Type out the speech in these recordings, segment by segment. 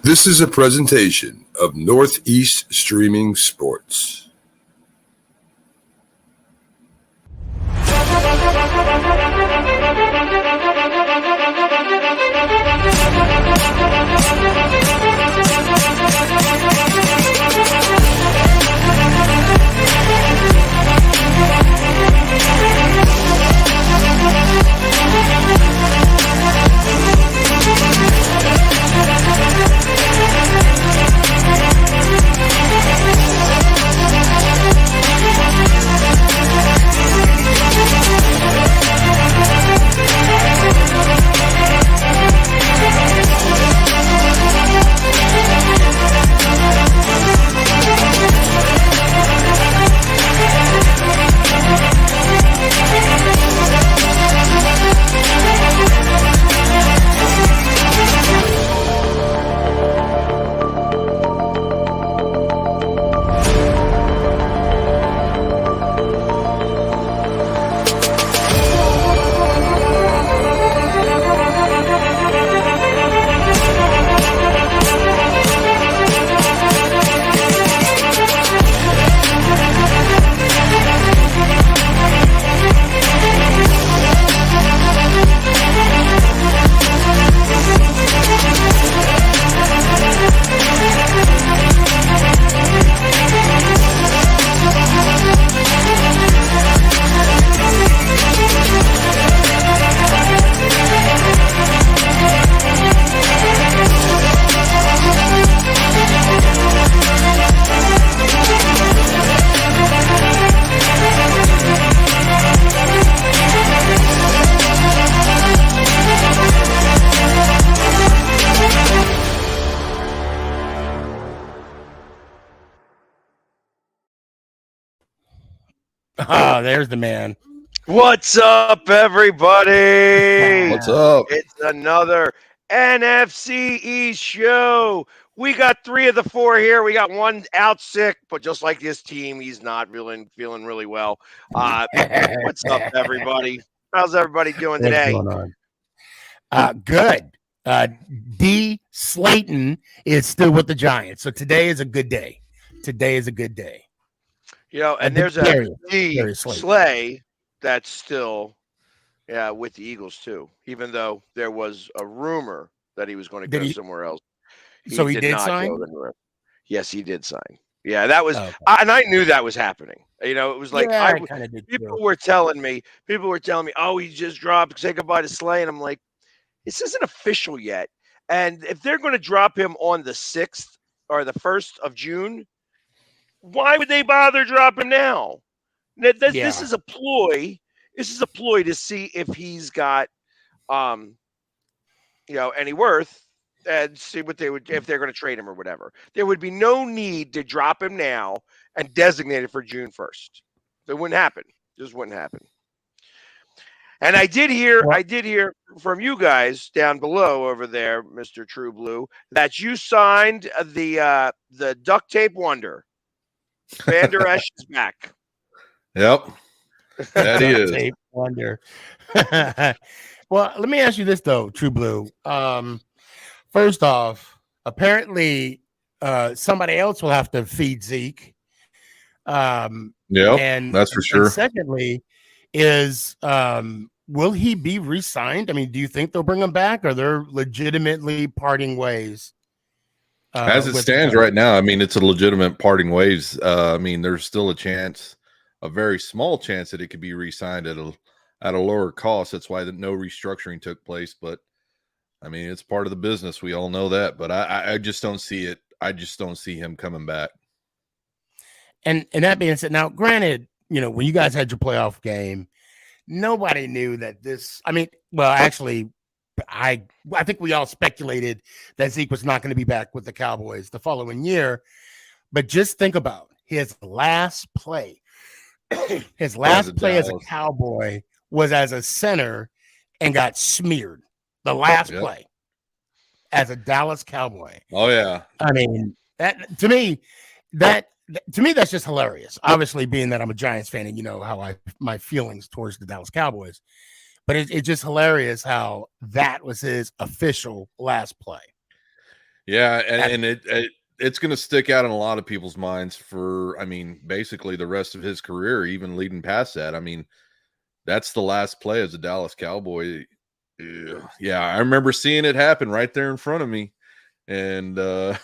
This is a presentation of Northeast Streaming Sports. There's the man. What's up, everybody? What's up? It's another NFC East show. We got 3 of the 4 here. We got one out sick, but just like this team, he's not feeling really well. What's up, everybody? How's everybody doing today? What's going on? Good. D. Slayton is still with the Giants, so today is a good day. You know, and there's a D. Slay that's still with the Eagles too, even though there was a rumor that he was going to go somewhere else. He did sign? Yes, he did sign. Yeah, that was, and I knew that was happening. You know, it was like people were telling me, oh, he just dropped, say goodbye to Slay, and I'm like, this isn't official yet. And if they're going to drop him on the 6th or the 1st of June, why would they bother dropping him now? This is a ploy. This is a ploy to see if he's got, any worth, and see what they would, if they're going to trade him or whatever. There would be no need to drop him now and designate it for June 1st. It wouldn't happen. Just wouldn't happen. And I did hear from you guys down below over there, Mr. True Blue, that you signed the duct tape wonder. Van Der Esch is back. Yep. That is. Tape wonder. Well, let me ask you this though, True Blue. First off, apparently somebody else will have to feed Zeke. And that's for sure. And secondly, is will he be re-signed? I mean, do you think they'll bring him back, or they're legitimately parting ways? As it stands right now, I mean, it's a legitimate parting ways. I mean, there's still a chance, a very small chance, that it could be re-signed at a lower cost. That's why no restructuring took place. But I mean, it's part of the business. We all know that. But I just don't see it. I just don't see him coming back. And that being said, now granted, when you guys had your playoff game, nobody knew that this. I mean, well, actually, I think we all speculated that Zeke was not going to be back with the Cowboys the following year. But just think about his last play. His last play as a Cowboy was as a center and got smeared. The last play as a Dallas Cowboy. Oh, yeah. I mean, to me, that's just hilarious. Obviously, being that I'm a Giants fan and you know how my feelings towards the Dallas Cowboys. But it's just hilarious how that was his official last play. Yeah, and it's going to stick out in a lot of people's minds for, I mean, basically the rest of his career, even leading past that. I mean, that's the last play as a Dallas Cowboy. Yeah, I remember seeing it happen right there in front of me. And I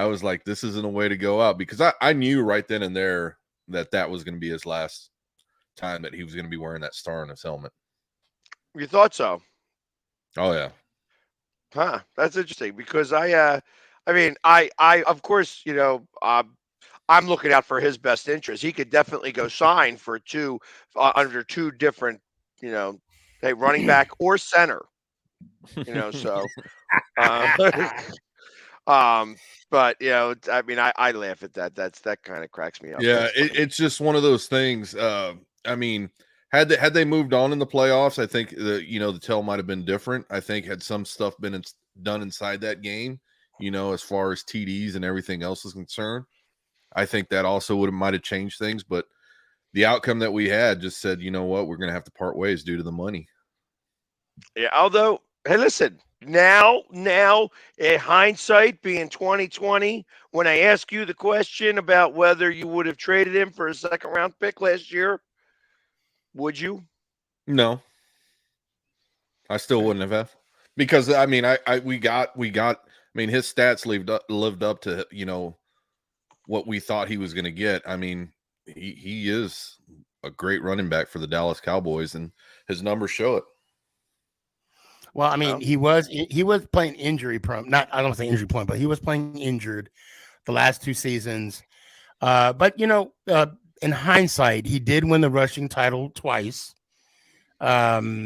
was like, this isn't a way to go out, because I knew right then and there that was going to be his last time that he was going to be wearing that star on his helmet. You thought so? Oh, yeah. Huh. That's interesting, because I mean, I of course, I'm looking out for his best interest. He could definitely go sign for under two different, hey, running back or center, so, but I mean, I laugh at that. That kind of cracks me up. Yeah, it's just one of those things. I mean, had they moved on in the playoffs, I think the tell might have been different. I think had some stuff been done inside that game, as far as TDs and everything else is concerned, I think that also might have changed things. But the outcome that we had just said, you know what, we're going to have to part ways due to the money. Yeah. Although, hey, listen, now, in hindsight, being 2020, when I ask you the question about whether you would have traded him for a second-round pick last year, would you? No, I still wouldn't have, because I mean, we got. I mean, his stats lived up to what we thought he was going to get. I mean, he is a great running back for the Dallas Cowboys, and his numbers show it. Well, I mean, he was playing injury prone. I don't say injury prone, but he was playing injured the last 2 seasons. But in hindsight, he did win the rushing title twice. Actually,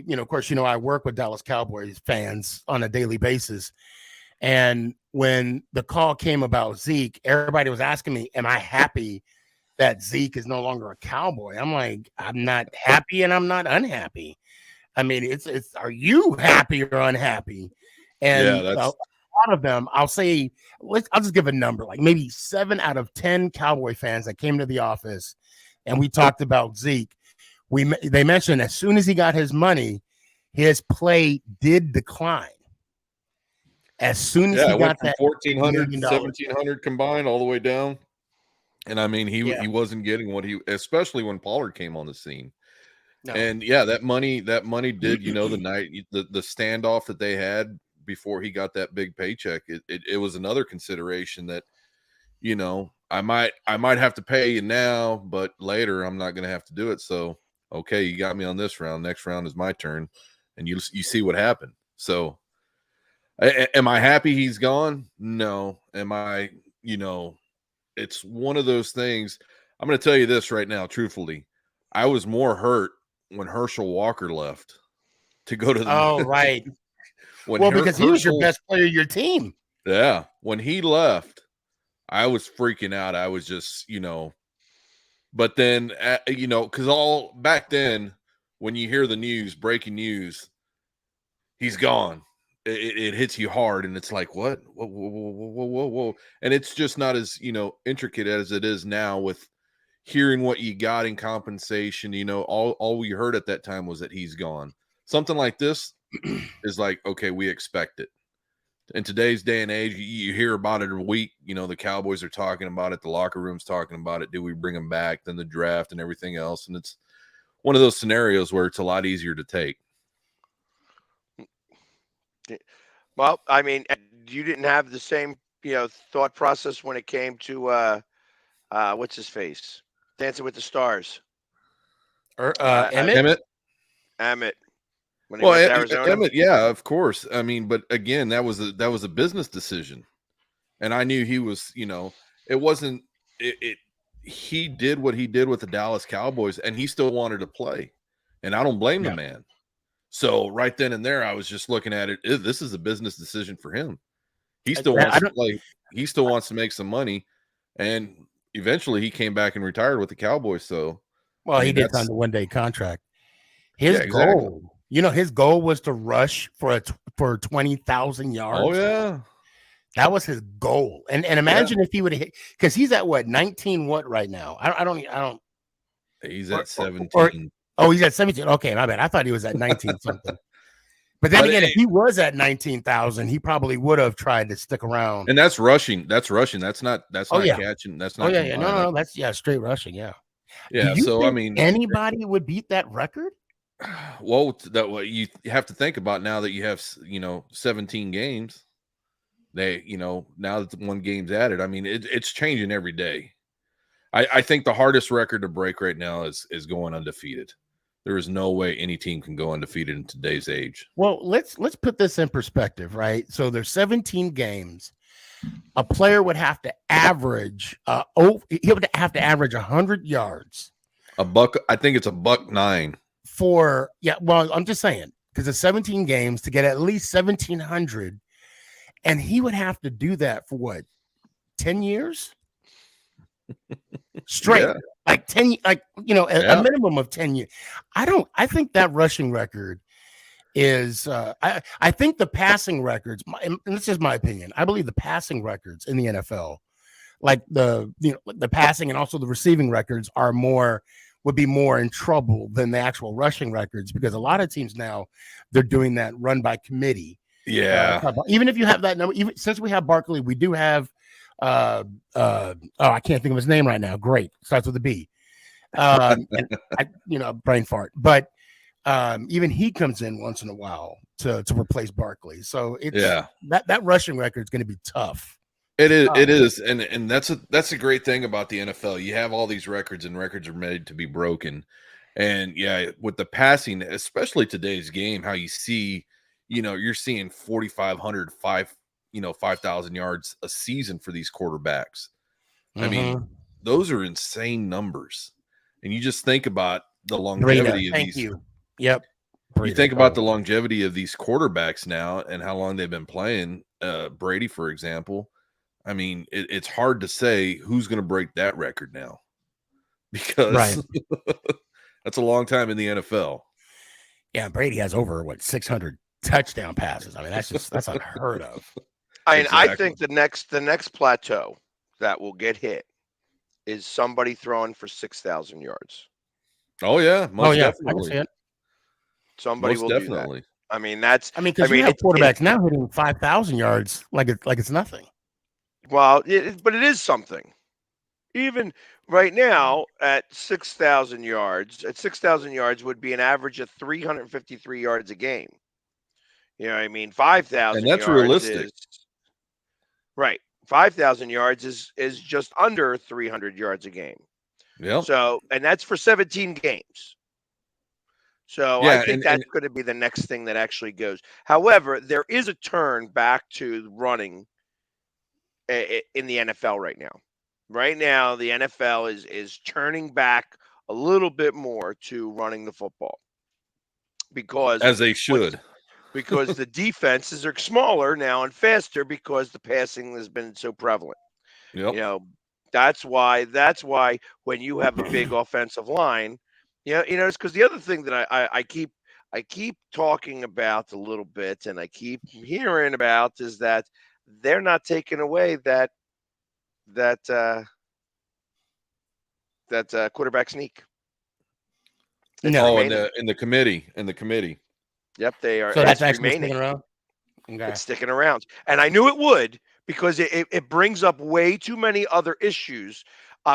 of course, I work with Dallas Cowboys fans on a daily basis. And when the call came about Zeke, everybody was asking me, am I happy that Zeke is no longer a Cowboy? I'm like, I'm not happy and I'm not unhappy. I mean, it's are you happy or unhappy? And yeah, that's... a lot of them, I'll just give a number, like maybe 7 out of 10 Cowboy fans that came to the office and we talked about Zeke. They mentioned as soon as he got his money, his play did decline. As soon as he got that 1,400, 1,700 combined all the way down. And I mean, he wasn't getting what especially when Pollard came on the scene. No. And yeah, that money did, the night, the standoff that they had before he got that big paycheck, it was another consideration that, I might have to pay you now, but later I'm not going to have to do it. So, okay, you got me on this round. Next round is my turn. And you see what happened. So am I happy he's gone? No. Am I, it's one of those things. I'm going to tell you this right now, truthfully. I was more hurt when Herschel Walker left to go to the... Oh, right. Because he was your best player of your team. Yeah. When he left, I was freaking out. I was just, but then, because back then, when you hear the news, breaking news, he's gone. It hits you hard, and it's like, what? Whoa. And it's just not as, intricate as it is now with hearing what you got in compensation. All we heard at that time was that he's gone. Something like this is like, okay, we expect it. In today's day and age, you hear about it a week. The Cowboys are talking about it. The locker room's talking about it. Do we bring him back? Then the draft and everything else. And it's one of those scenarios where it's a lot easier to take. Well, I mean, you didn't have the same, thought process when it came to what's his face, Dancing with the Stars, Emmett. When he went to Arizona. Emmett, yeah, of course. I mean, but again, that was a business decision, and I knew he was. It wasn't. He did what he did with the Dallas Cowboys, and he still wanted to play, and I don't blame the man. So right then and there, I was just looking at it. This is a business decision for him. He still wants to play. He still wants to make some money, and eventually he came back and retired with the Cowboys. So, he did sign the 1-day contract. His goal, his goal was to rush for 20,000 yards. Oh yeah, that was his goal. And imagine if he would have hit, because he's at 19 right now. I don't. He's at 17. Oh, he's at 17. Okay, my bad. I thought he was at 19 something. But then again, if he was at 19,000, he probably would have tried to stick around. And that's rushing. That's rushing. That's not catching. That's not. No. That's straight rushing. Yeah. Yeah. So I mean, anybody would beat that record. Well, what you have to think about now that you have 17 games. They now that one game's added, I mean it's changing every day. I think the hardest record to break right now is going undefeated. There is no way any team can go undefeated in today's age. Well, let's put this in perspective, right? So there's 17 games. A player would have to average he would have to average 100 yards. I think it's $1.09. Well, I'm just saying, because it's 17 games to get at least 1,700, and he would have to do that for what, 10 years? Straight. Yeah. Like 10, a minimum of 10 years. I think that rushing record is I think the passing records, and this is my opinion, I believe the passing records in the NFL, like the passing and also the receiving records would be more in trouble than the actual rushing records, because a lot of teams now, they're doing that run by committee. Yeah. Even if you have that number, even since we have Barkley, we do have I can't think of his name right now. Great. Starts with a B. And brain fart. But even he comes in once in a while to replace Barkley. So it's that rushing record is going to be tough. It is. And that's a great thing about the NFL. You have all these records, and records are made to be broken. And with the passing, especially today's game, how you see, you're seeing 4,500, 5,000 yards a season for these quarterbacks. I mean, those are insane numbers. And you just think about the longevity of these. Yep. You think about the longevity of these quarterbacks now and how long they've been playing. Brady, for example. I mean, it's hard to say who's going to break that record now, because that's a long time in the NFL. Yeah, Brady has over 600 touchdown passes. I mean, that's unheard of. I think the next plateau that will get hit is somebody throwing for 6,000 yards. Oh yeah, definitely. I can see it. Somebody will definitely do that. I mean, because you have quarterbacks now hitting 5,000 yards like it's nothing. Well, but it is something. Even right now at 6,000 yards, would be an average of 353 yards a game. You know what I mean? 5,000 yards. And that's realistic. Right. 5,000 yards is just under 300 yards a game. Yeah. So, and that's for 17 games. So I think that's going to be the next thing that actually goes. However, there is a turn back to running in the NFL right now. Right now, the NFL is turning back a little bit more to running the football, because as they should. Because the defenses are smaller now and faster, because the passing has been so prevalent. Yep. That's why when you have a big offensive line, it's because the other thing that I keep talking about a little bit, and I keep hearing about, is that they're not taking away that quarterback sneak. In the committee. Yep, they are. So that's actually sticking around. Okay. It's sticking around, and I knew it would, because it brings up way too many other issues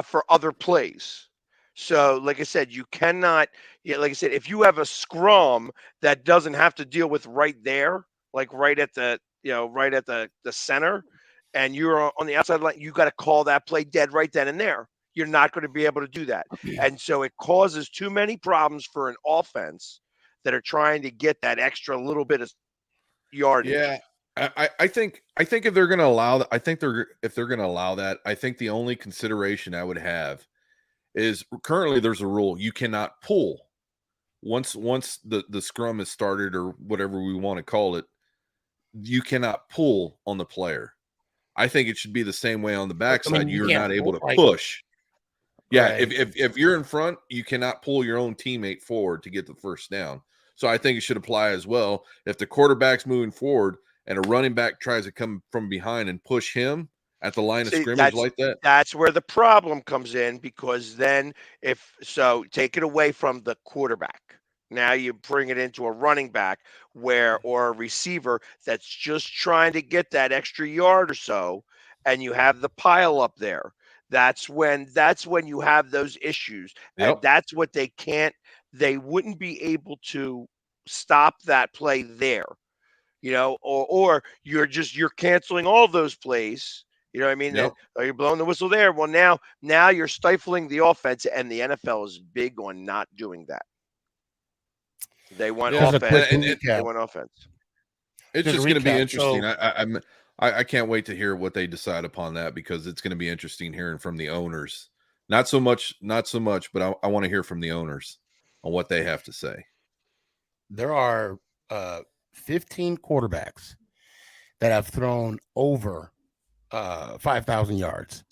for other plays. So, like I said, you cannot. Like I said, if you have a scrum that doesn't have to deal with right there, like right at the center, and you're on the outside line, you got to call that play dead right then and there. You're not going to be able to do that, and so it causes too many problems for an offense that are trying to get that extra little bit of yardage. Yeah, I think if they're going to allow that, if they're going to allow that, I think the only consideration I would have is, currently there's a rule you cannot pull once the scrum is started, or whatever we want to call it. You cannot pull on the player. I think it should be the same way on the backside. You're not able to push. Yeah, right. If you're in front, you cannot pull your own teammate forward to get the first down. So I think it should apply as well. If the quarterback's moving forward and a running back tries to come from behind and push him at the line of scrimmage like that, that's where the problem comes in, because then take it away from the quarterback. Now you bring it into a running back or a receiver that's just trying to get that extra yard or so, and you have the pile up there. That's when you have those issues. And that's what they wouldn't be able to stop that play there. Or you're canceling all those plays. You know what I mean? Yep. You're blowing the whistle there. Well, now you're stifling the offense, and the NFL is big on not doing that. They want offense. They want offense. It's just going to be interesting. I can't wait to hear what they decide upon that, because it's going to be interesting hearing from the owners. Not so much, but I want to hear from the owners on what they have to say. There are 15 quarterbacks that have thrown over 5,000 yards.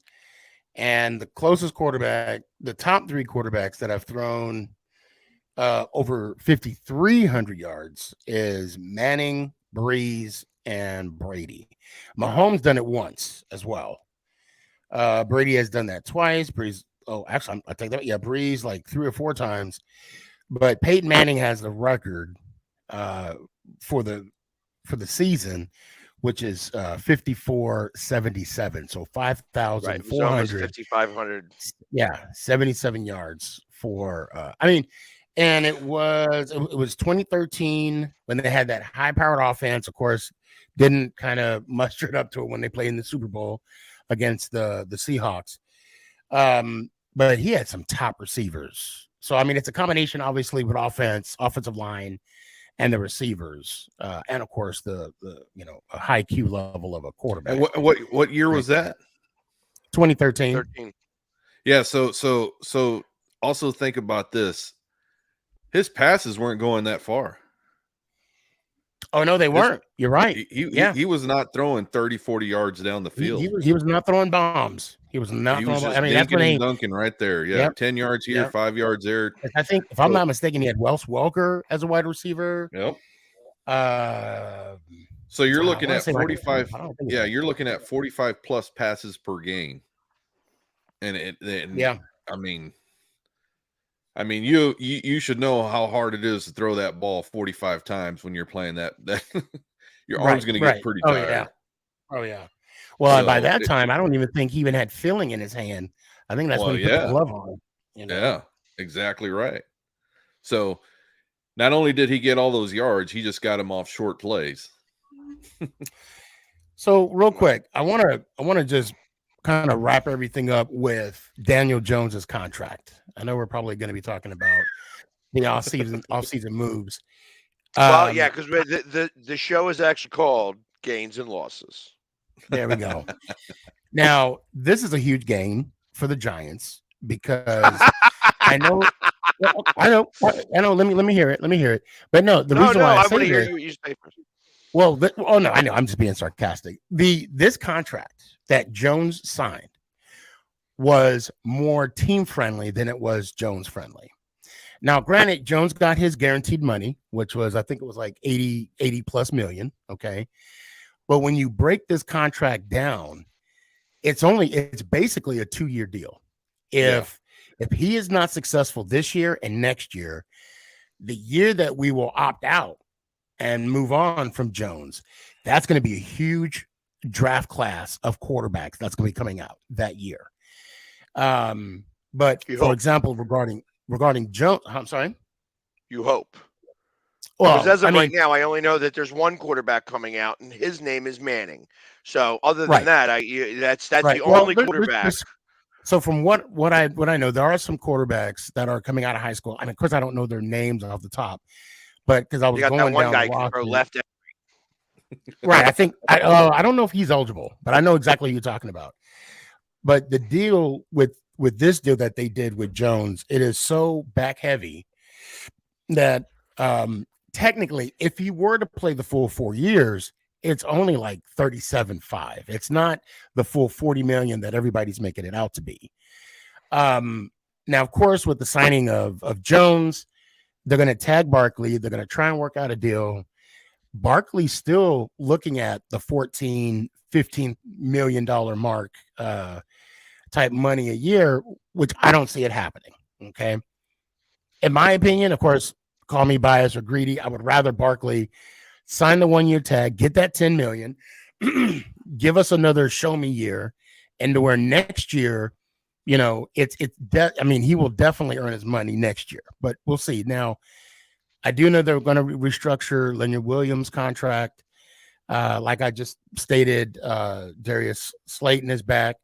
And the closest quarterback, the top 3 quarterbacks that have thrown over 5,300 yards is Manning, Breeze, and Brady. Mahomes done it once as well. Brady has done that twice. Breeze, actually, I take that. Yeah, Breeze like 3 or 4 times. But Peyton Manning has the record for the season, which is 54-77. So 5,400, 5,500. Yeah, 77 yards for. And it was 2013 when they had that high-powered offense. Of course, didn't kind of muster it up to it when they played in the Super Bowl against the Seahawks. But he had some top receivers. So it's a combination, obviously, with offensive line, and the receivers, and of course the a high Q level of a quarterback. And what year was that? 2013. Yeah. So also think about this. His passes weren't going that far. Oh no, they weren't. You're right. He was not throwing 30, 40 yards down the field. He was not throwing bombs. He was not throwing bombs. That's when dunking right there. Yeah. 10 yards here, 5 yards there. I think, if I'm not mistaken, he had Wes Welker as a wide receiver. Yep. So you're looking at 45. You're looking at 45 plus passes per game. And you should know how hard it is to throw that ball 45 times when you're playing that your arm's going to get pretty tired. Oh yeah. Well, by that time, I don't even think he even had filling in his hand. I think that's when he put the glove on. Yeah, exactly right. So not only did he get all those yards, he just got them off short plays. So real quick, I want to just kind of wrap everything up with Daniel Jones's contract. I know we're probably going to be talking about the off-season moves. Well, yeah, because the show is actually called Gains and Losses. There we go. Now, this is a huge gain for the Giants, because I know. Let me hear it. But no, the reason why I say hear you say first. Well, I know. I'm just being sarcastic. This contract that Jones signed was more team friendly than it was Jones friendly. Now, granted, Jones got his guaranteed money, which was, I think it was like 80 plus million. Okay. But when you break this contract down, it's basically a 2-year deal. If he is not successful this year and next year, the year that we will opt out and move on from Jones, that's going to be a huge draft class of quarterbacks that's going to be coming out that year. But for example, regarding Jones, I'm sorry. You hope. Well, as of right now, I only know that there's one quarterback coming out, and his name is Manning. So other than that, that's the only quarterback. So from what I know, there are some quarterbacks that are coming out of high school. Of course, I don't know their names off the top, but because I was going down the roster, left. Right. I think I don't know if he's eligible, but I know exactly what you're talking about. But the deal with this deal that they did with Jones, it is so back heavy that technically, if he were to play the full 4 years, it's only like 37.5. It's not the full 40 million that everybody's making it out to be. Now, of course, with the signing of Jones, they're going to tag Barkley. They're going to try and work out a deal. Barkley's still looking at the $14-15 million mark type money a year, which I don't see it happening. Okay. In my opinion, of course, call me biased or greedy. I would rather Barkley sign the 1-year tag, get that $10 million, give us another show me year, and to where next year, he will definitely earn his money next year, but we'll see. Now, I do know they're going to restructure Leonard Williams' contract. Like I just stated, Darius Slayton is back.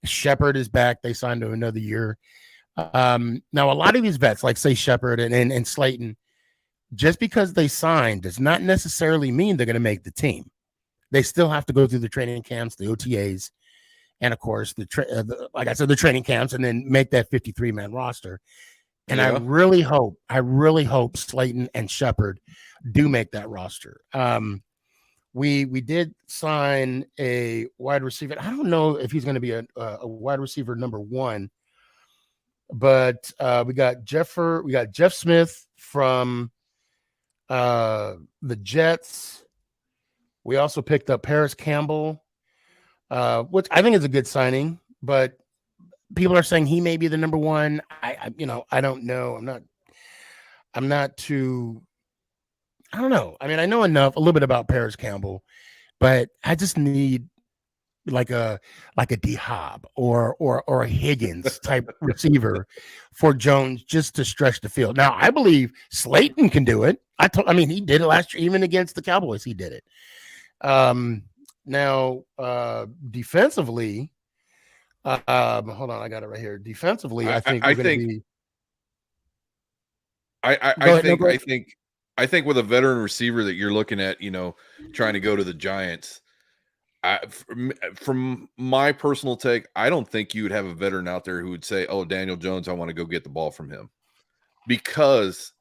Shepard is back. They signed to another year. Now, a lot of these vets, like say Shepard and Slayton, just because they signed does not necessarily mean they're going to make the team. They still have to go through the training camps, the OTAs, and of course, like I said, the training camps, and then make that 53-man roster. And I really hope Slayton and Shepard do make that roster. We did sign a wide receiver. I don't know if he's going to be a wide receiver number 1, but we got Jeff Smith from the Jets. We also picked up Paris Campbell, which I think is a good signing, but people are saying he may be the number 1. I don't know. I'm not too. I don't know. I mean, I know a little bit about Paris Campbell, but I just need like a D-Hop or a Higgins type receiver for Jones just to stretch the field. Now, I believe Slayton can do it. He did it last year, even against the Cowboys. He did it. Now, defensively, hold on, I got it right here. Defensively, I think with a veteran receiver that you're looking at, trying to go to the Giants, from my personal take, I don't think you would have a veteran out there who would say, "Oh, Daniel Jones, I want to go get the ball from him," because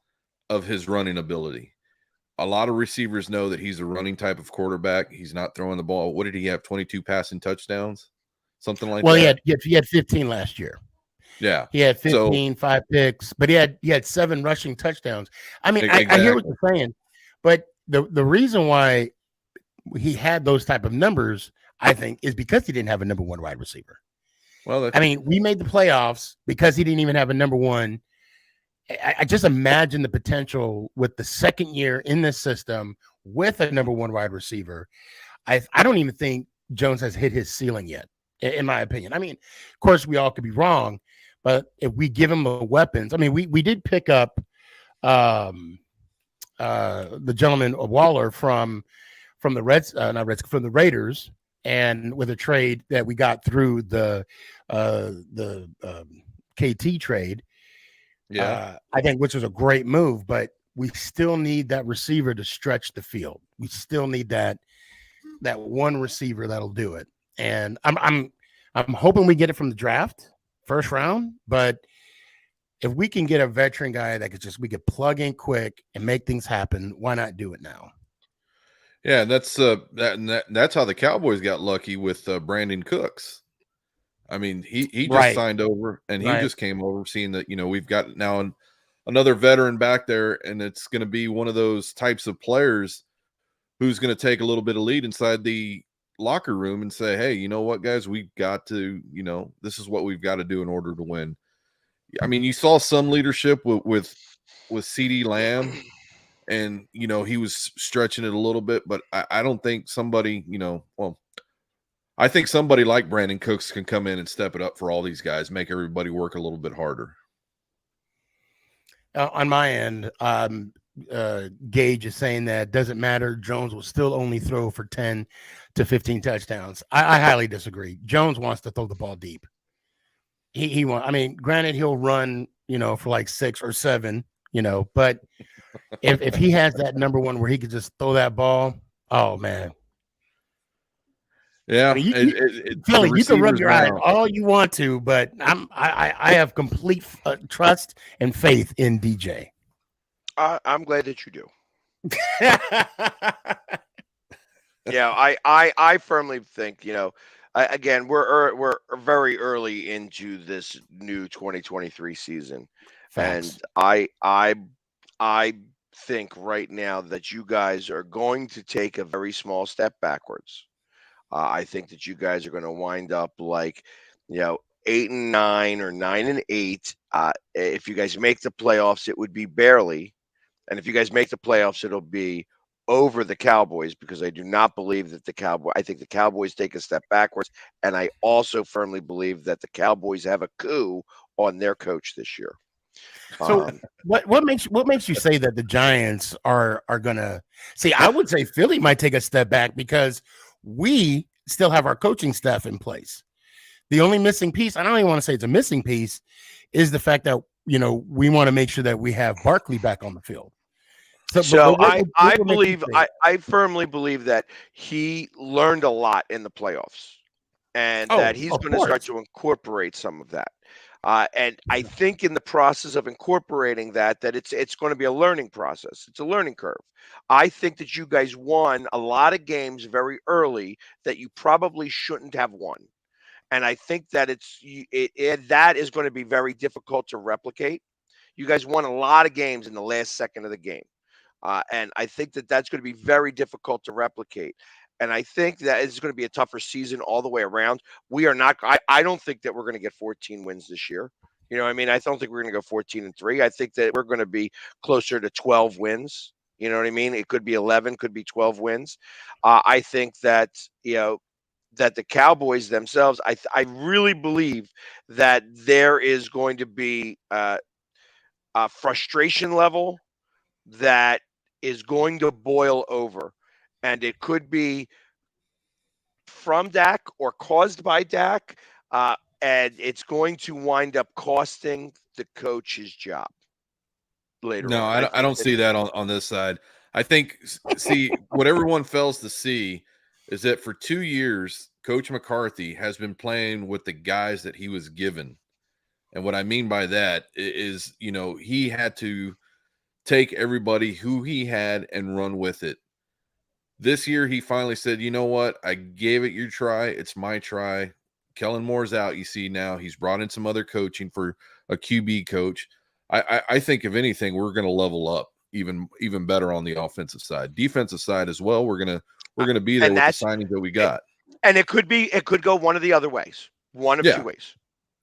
of his running ability. A lot of receivers know that he's a running type of quarterback. He's not throwing the ball. What did he have? 22 passing touchdowns, something like that. Well, he had 15 last year. Yeah, he had 15, 5 picks, but he had 7 rushing touchdowns. I mean, exactly. I hear what you're saying, but the reason why he had those type of numbers, I think, is because he didn't have a number 1 wide receiver. Well, we made the playoffs because he didn't even have a number 1. I just imagine the potential with the second year in this system with a number 1 wide receiver. I don't even think Jones has hit his ceiling yet, in my opinion. I mean, of course, we all could be wrong, but if we give him the weapons, we did pick up the gentleman Waller from the Raiders, and with a trade that we got through the KT trade. Yeah, I think, which was a great move, but we still need that receiver to stretch the field. We still need that one receiver that'll do it. And I'm hoping we get it from the draft, first round. But if we can get a veteran guy that we could plug in quick and make things happen, why not do it now? Yeah, that's that's how the Cowboys got lucky with Brandon Cooks. I mean, he just signed over, and he just came over, seeing that we've got now another veteran back there, and it's going to be one of those types of players who's going to take a little bit of lead inside the locker room and say, "Hey, you know what, guys, we've got to, this is what we've got to do in order to win." I mean, you saw some leadership with CeeDee Lamb, and he was stretching it a little bit, but I don't think somebody, I think somebody like Brandon Cooks can come in and step it up for all these guys, make everybody work a little bit harder. On my end, Gage is saying that doesn't matter. Jones will still only throw for 10 to 15 touchdowns. I highly disagree. Jones wants to throw the ball deep. He wants. I mean, granted, he'll run, for like 6 or 7, but if he has that number 1 where he could just throw that ball, oh man. Yeah, Philly, you can rub your eyes all you want to, but I have complete trust and faith in DJ. I'm glad that you do. Yeah, I firmly think again we're very early into this new 2023 season. Facts. And I think right now that you guys are going to take a very small step backwards. I think that you guys are going to wind up like, 8-9 or 9-8. If you guys make the playoffs, it would be barely. And if you guys make the playoffs, it'll be over the Cowboys, because I do not believe that I think the Cowboys take a step backwards. And I also firmly believe that the Cowboys have a coup on their coach this year. So what makes you say that the Giants are gonna see? I would say Philly might take a step back because we still have our coaching staff in place. The only missing piece, I don't even want to say it's a missing piece, is the fact that we want to make sure that we have Barkley back on the field. So I firmly believe that he learned a lot in the playoffs, and that he's going to start to incorporate some of that. And I think in the process of incorporating that it's going to be a learning process. It's a learning curve. I think that you guys won a lot of games very early that you probably shouldn't have won. And I think that that is going to be very difficult to replicate. You guys won a lot of games in the last second of the game. And I think that that's going to be very difficult to replicate. And I think that it's going to be a tougher season all the way around. We are not. I don't think that we're going to get 14 wins this year. You know what I mean? I don't think we're going to go 14-3. I think that we're going to be closer to 12 wins. You know what I mean? It could be 11, could be 12 wins. I think that, that the Cowboys themselves, I really believe that there is going to be a frustration level that is going to boil over. And it could be from Dak or caused by Dak. And it's going to wind up costing the coach's job later on. No, I don't see that on this side. I think, what everyone fails to see is that for 2 years, Coach McCarthy has been playing with the guys that he was given. And what I mean by that is, he had to take everybody who he had and run with it. This year, he finally said, you know what? I gave it your try. It's my try. Kellen Moore's out. You see now he's brought in some other coaching for a QB coach. I think, if anything, we're going to level up even better on the offensive side. Defensive side as well. We're gonna be there with the signings that we got. And it could go one of the other ways. One of two ways.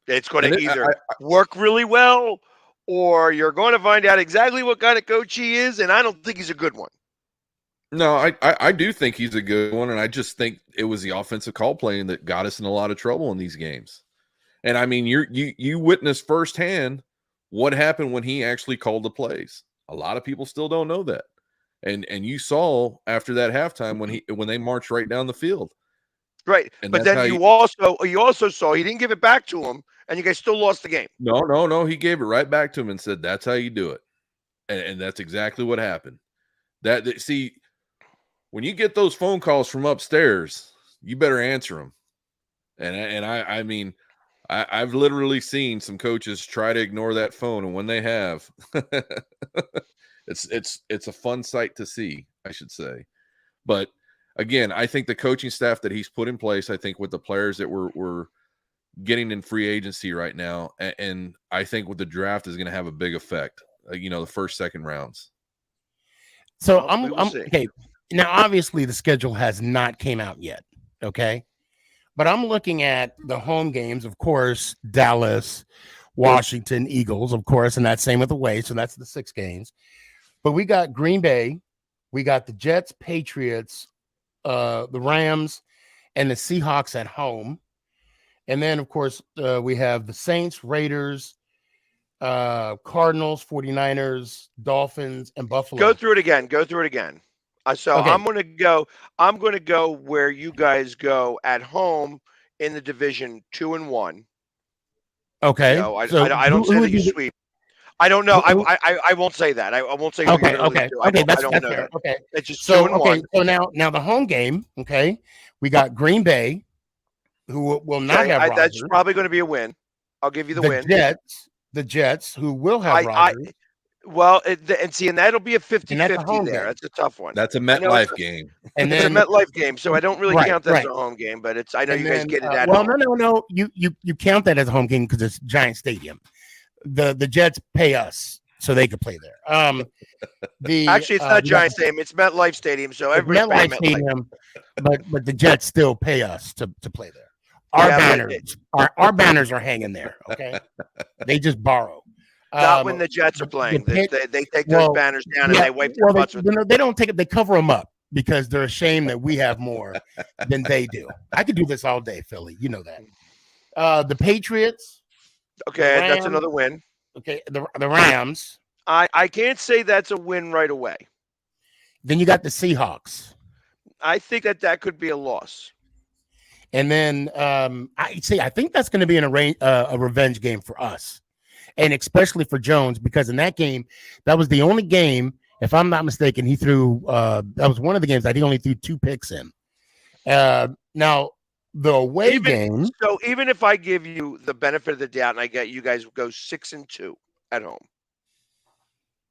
It's going to either work really well, or you're going to find out exactly what kind of coach he is, and I don't think he's a good one. No, I do think he's a good one, and I just think it was the offensive call playing that got us in a lot of trouble in these games. And I mean, you witnessed firsthand what happened when he actually called the plays. A lot of people still don't know that, and you saw after that halftime when they marched right down the field. Right, and but then you also saw he didn't give it back to him, and you guys still lost the game. No, he gave it right back to him and said, "That's how you do it," and that's exactly what happened. See. When you get those phone calls from upstairs, you better answer them. And I mean, I've literally seen some coaches try to ignore that phone, and when they have, it's a fun sight to see, I should say. But again, I think the coaching staff that he's put in place, I think with the players that we're getting in free agency right now, and I think with the draft is going to have a big effect. The first, second rounds. So I'm okay. Now, obviously, the schedule has not came out yet, okay? But I'm looking at the home games, of course, Dallas, Washington, Eagles, of course, and that's same with the away, so that's the 6 games. But we got Green Bay, we got the Jets, Patriots, the Rams, and the Seahawks at home. And then, of course, we have the Saints, Raiders, Cardinals, 49ers, Dolphins, and Buffalo. Go through it again. So okay. I'm going to go where you guys go at home in the division 2-1. Okay. I don't say that you sweep. I don't know. I won't say that. I won't say. Okay. That's fair. Okay. It's just 2-1. So now the home game. Okay. We got Green Bay, who will not have Rodgers. That's probably going to be a win. I'll give you the win. The Jets, who will have Rodgers. And that'll be a 50-50 there. That's a tough one. That's a MetLife game. And then it's a MetLife game, so I don't really count that as a home game, but I know you guys get it at home. No. You count that as a home game because it's Giant Stadium. The Jets pay us so they could play there. Actually, it's not Giant Stadium, it's MetLife Stadium, so everybody's MetLife Stadium, but the Jets still pay us to play there. Our banners are hanging there, okay? They just borrow. Not when the Jets are playing. They take those banners down and they wipe their butts with them. They don't take it. They cover them up because they're ashamed that we have more than they do. I could do this all day, Philly. You know that. The Patriots. Okay, that's another win. Okay, the Rams. I can't say that's a win right away. Then you got the Seahawks. I think that could be a loss. And then I think that's going to be a revenge game for us. And especially for Jones, because in that game, that was the only game, if I'm not mistaken, he threw that was one of the games that he only threw 2 picks in. Now the away game. So even if I give you the benefit of the doubt and I get you guys go 6-2 at home.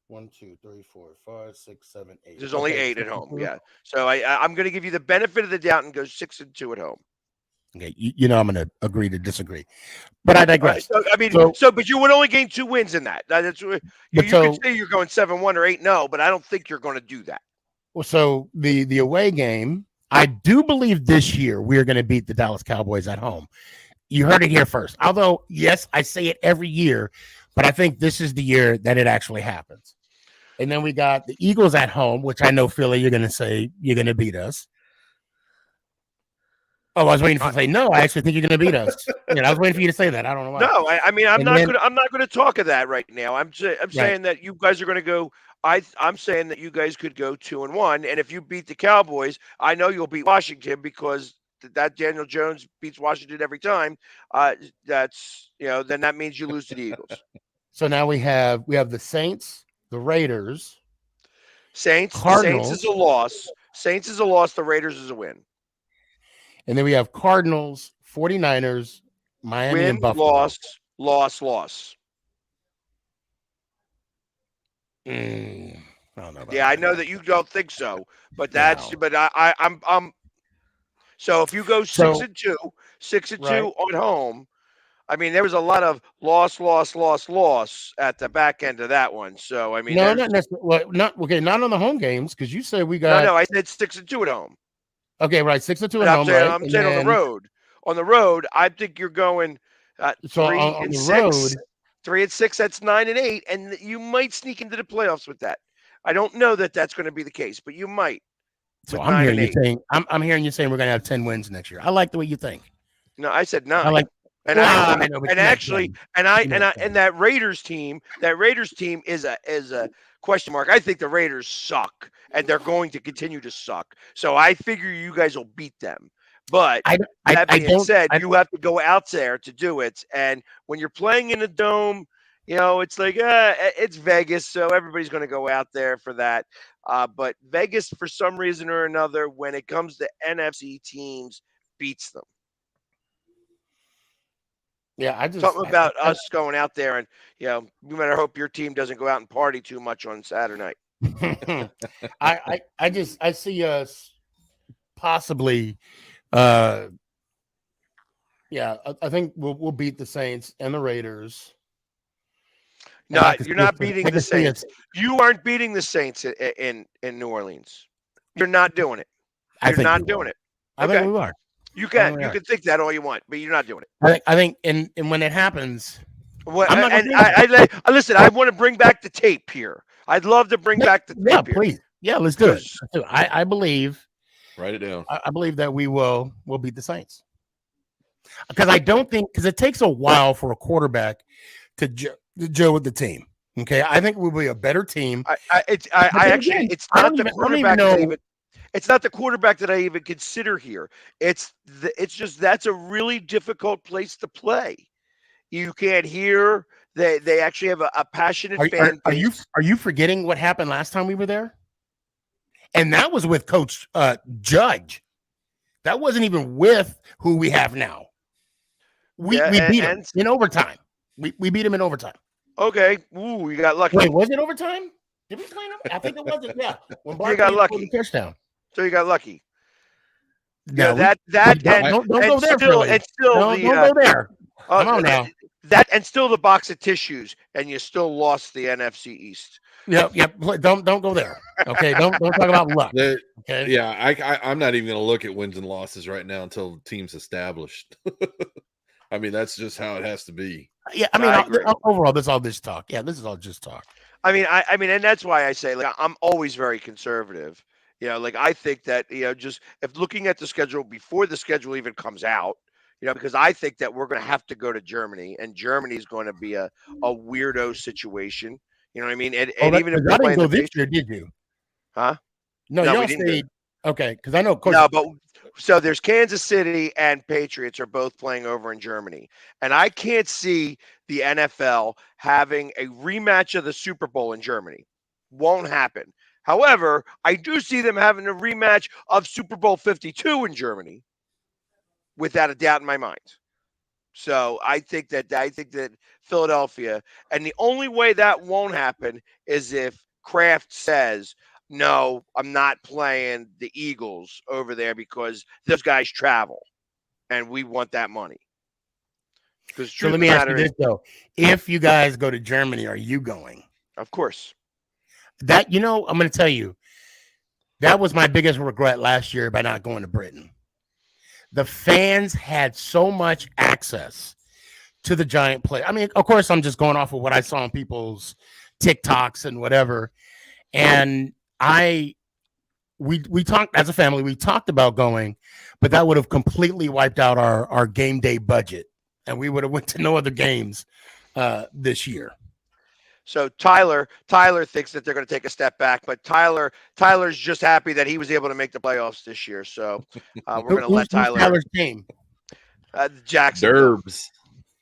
1, 2, 3, 4, 5, 6, 7, 8. There's only 8 at home. Yeah. So I'm going to give you the benefit of the doubt and go 6-2 at home. Okay, you know I'm going to agree to disagree, but I digress. Right, so, but you would only gain 2 wins in that. That's you could say you're going 7-1 or 8-0, but I don't think you're going to do that. Well, so the away game, I do believe this year we are going to beat the Dallas Cowboys at home. You heard it here first. Although, yes, I say it every year, but I think this is the year that it actually happens. And then we got the Eagles at home, which I know, Philly, you're going to say you're going to beat us. Oh, I was waiting for you to say no. I actually think you're going to beat us. I was waiting for you to say that. I don't know why. No, I mean I'm not going to talk of that right now. I'm saying that you guys are going to go. I'm saying that you guys could go 2-1, and if you beat the Cowboys, I know you'll beat Washington because that Daniel Jones beats Washington every time. That's then that means you lose to the Eagles. So now we have the Saints, the Raiders, Cardinals. Saints is a loss. Saints is a loss. The Raiders is a win. And then we have Cardinals, 49ers, Miami, and Buffalo. Loss. I don't know. I know that you don't think so, but I'm. So if you go 6-2 on home, I mean there was a lot of loss at the back end of that one. So I mean, not necessarily. Well, not on the home games because you said we got. No, I said 6-2 at home. Okay, right, 6-2 at home. I'm saying on the road. On the road, I think you're going 3-6. 3-6. That's 9-8, and you might sneak into the playoffs with that. I don't know that that's going to be the case, but you might. So I'm hearing you saying I'm hearing you saying we're going to have 10 wins next year. I like the way you think. No, I said 9. I like. And that Raiders team is a question mark. I think the Raiders suck, and they're going to continue to suck. So I figure you guys will beat them. But that being said, you have to go out there to do it. And when you're playing in a dome, it's like it's Vegas, so everybody's going to go out there for that. But Vegas, for some reason or another, when it comes to NFC teams, beats them. Yeah, something about us going out there and we better hope your team doesn't go out and party too much on Saturday night. I see us possibly. I think we'll beat the Saints and the Raiders. No, you're not beating the Saints. You aren't beating the Saints in New Orleans. You're not doing it. You're not doing it. I think we are. You can think that all you want, but you're not doing it. I think, and when it happens, listen. I want to bring back the tape here. I'd love to bring back the tape. Yeah, please. Yeah, let's do it. I believe. Write it down. I believe that we'll beat the Saints because it takes a while for a quarterback to gel with the team. Okay, I think we'll be a better team. It's not the quarterback. It's not the quarterback that I even consider here. It's just that's a really difficult place to play. You can't hear. They actually have a passionate fan base. Are you forgetting what happened last time we were there? And that was with Coach Judge. That wasn't even with who we have now. We beat him in overtime. We beat him in overtime. Okay. Ooh, you got lucky. Wait, was it overtime? Did we play him? I think it wasn't. Yeah. When you got lucky. Touchdown. So you got lucky. No, don't go there. Don't go there. Come on now. That and still the box of tissues, and you still lost the NFC East. Yep. Don't go there. Okay. Don't talk about luck. Okay. Yeah, I'm not even going to look at wins and losses right now until the team's established. I mean, that's just how it has to be. Yeah, I mean, overall, this is all just talk. Yeah, this is all just talk. I mean, and that's why I say, like, I'm always very conservative. Like, I think that, just if looking at the schedule before the schedule even comes out, because I think that we're going to have to go to Germany, and Germany is going to be a weirdo situation. You know what I mean? And even if I we're didn't playing go the this year, did you? Huh? No, No, y'all we didn't stayed. Okay, because I know. Coach, No, but so there's Kansas City and Patriots are both playing over in Germany, and I can't see the NFL having a rematch of the Super Bowl in Germany. Won't happen. However, I do see them having a rematch of Super Bowl 52 in Germany, without a doubt in my mind. So I think that Philadelphia, and the only way that won't happen is if Kraft says, no, I'm not playing the Eagles over there because those guys travel and we want that money. Because so let me ask you this though: if you guys go to Germany, are you going? Of course. That I'm going to tell you, that was my biggest regret last year by not going to Britain. The fans had so much access to the giant play. I mean, of course, I'm just going off of what I saw on people's TikToks and whatever. And we talked as a family, we talked about going, but that would have completely wiped out our game day budget, and we would have went to no other games this year. So Tyler thinks that they're going to take a step back, but Tyler's just happy that he was able to make the playoffs this year. So we're going to let Tyler's team. Jacksonville. Derbs.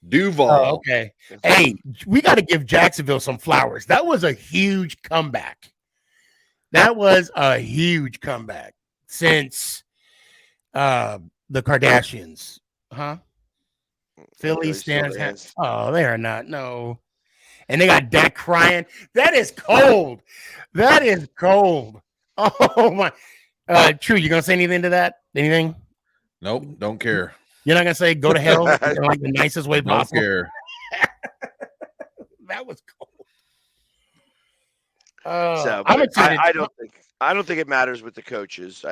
Duval. Oh, okay. Hey, we got to give Jacksonville some flowers. That was a huge comeback. That was a huge comeback since the Kardashians. Huh? Philly stands. Oh, they are not. No. And they got Dak crying. That is cold. That is cold. Oh, my. True, you going to say anything to that? Anything? Nope, don't care. You're not going to say go to hell in like the nicest way possible? Don't care. That was cold. So I don't think it matters with the coaches.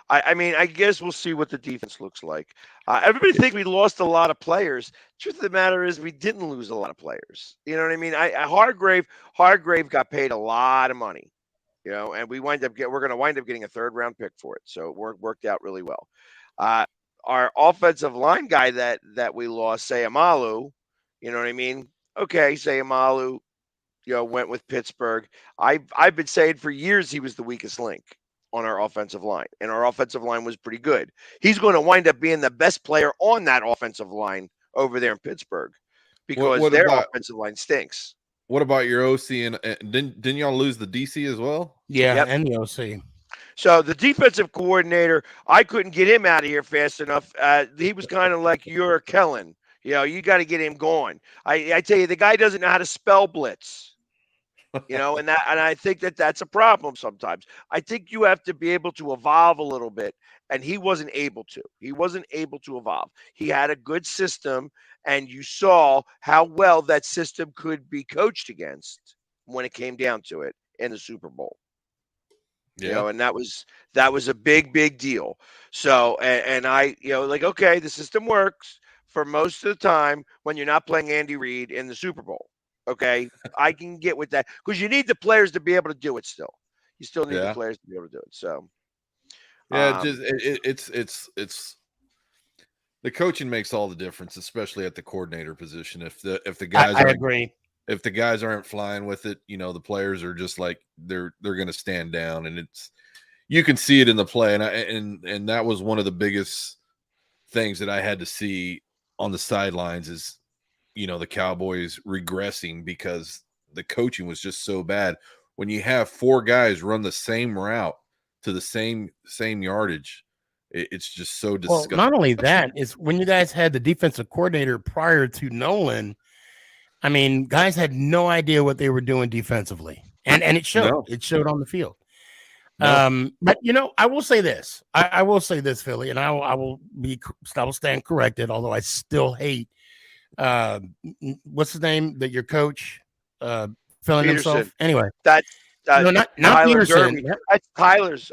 I mean, I guess we'll see what the defense looks like. Everybody thinks we lost a lot of players. Truth of the matter is we didn't lose a lot of players. You know what I mean? Hargrave got paid a lot of money, and we're going to wind up getting a 3rd round pick for it. So it worked out really well. Our offensive line guy that we lost, Sayamalu, you know what I mean? Okay, Sayamalu, went with Pittsburgh. I've been saying for years he was the weakest link on our offensive line, and our offensive line was pretty good. He's going to wind up being the best player on that offensive line over there in Pittsburgh because their offensive line stinks. What about your OC? And didn't y'all lose the DC as well? Yeah, yep. And the OC. So the defensive coordinator, I couldn't get him out of here fast enough. He was kind of like you're Kellen. You got to get him going. I tell you, the guy doesn't know how to spell blitz. And I think that's a problem sometimes. I think you have to be able to evolve a little bit, and he wasn't able to. He wasn't able to evolve. He had a good system, and you saw how well that system could be coached against when it came down to it in the Super Bowl. Yeah. And that was a big deal. So, and I, okay, the system works for most of the time when you're not playing Andy Reid in the Super Bowl. Okay, I can get with that because you need the players to be able to do it. Still, you still need the players to be able to do it. So, yeah, it's the coaching makes all the difference, especially at the coordinator position. If the guys, I agree. If the guys aren't flying with it, the players are just like they're going to stand down, and you can see it in the play. And that was one of the biggest things that I had to see on the sidelines is. The Cowboys regressing because the coaching was just so bad. When you have 4 guys run the same route to the same yardage, it's just so disgusting. Well, not only that, it's when you guys had the defensive coordinator prior to Nolan. I mean, guys had no idea what they were doing defensively, and it showed. No. It showed on the field. No. But I will say this. I will say this, Philly, and I will stand corrected. Although I still hate. What's his name? That your coach filling Peterson. Himself. Anyway, not Peterson. Derby. That's Tyler's.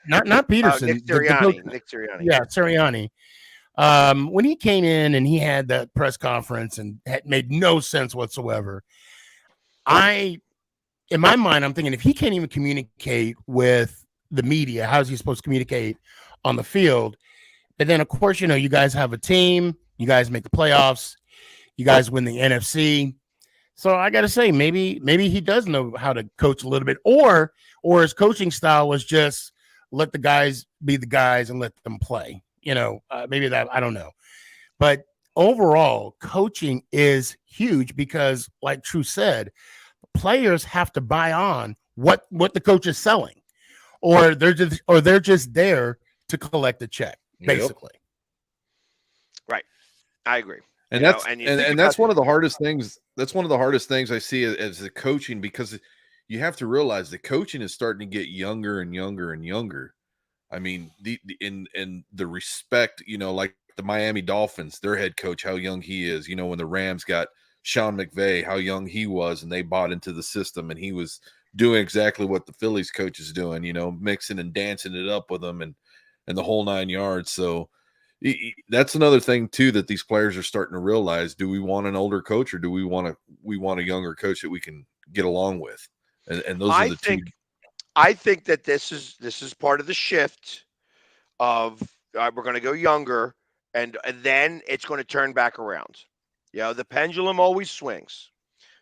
Not Peterson. Nick Sirianni. Yeah, Sirianni. When he came in and he had that press conference and had made no sense whatsoever, in my mind, I'm thinking if he can't even communicate with the media, how's he supposed to communicate on the field? But then, of course, you guys have a team, you guys make the playoffs, you guys win the NFC. So I got to say, maybe he does know how to coach a little bit, or his coaching style was just let the guys be the guys and let them play. Maybe that, I don't know. But overall, coaching is huge because, like True said, players have to buy on what the coach is selling, or they're just there to collect a check, basically. Right. I agree. And that's one of the hardest things. That's one of the hardest things I see as the coaching, because you have to realize the coaching is starting to get younger and younger and younger. I mean, in the respect, like the Miami Dolphins, their head coach, how young he is. When the Rams got Sean McVay, how young he was, and they bought into the system, and he was doing exactly what the Phillies coach is doing, mixing and dancing it up with them and the whole 9 yards. So that's another thing too that these players are starting to realize. Do we want an older coach, or do we want a younger coach that we can get along with? And those are the two. I think that this is part of the shift of we're going to go younger, and then it's going to turn back around. The pendulum always swings.